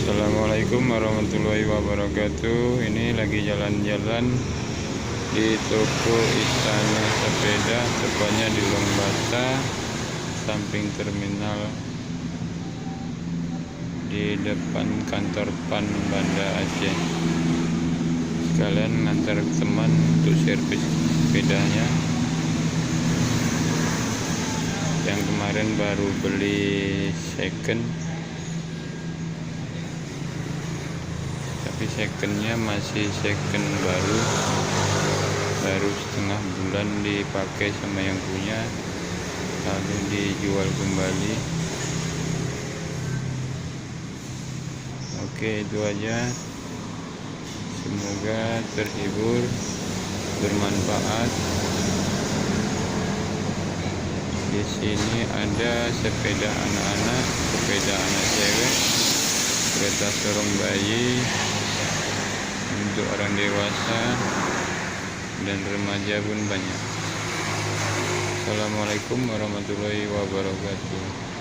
Assalamualaikum warahmatullahi wabarakatuh. Ini lagi jalan-jalan di toko Istana Sepeda, tepatnya di Longbata, samping terminal, di depan kantor PAN Banda Aceh. Sekalian ngantar teman untuk servis sepedanya yang kemarin baru beli second, tapi secondnya masih second baru setengah bulan dipakai sama yang punya, lalu dijual kembali. Oke, itu aja, semoga terhibur, bermanfaat. Di sini ada sepeda anak-anak, sepeda anak cewek, kereta sorong bayi, untuk orang dewasa dan remaja pun banyak. Assalamualaikum warahmatullahi wabarakatuh.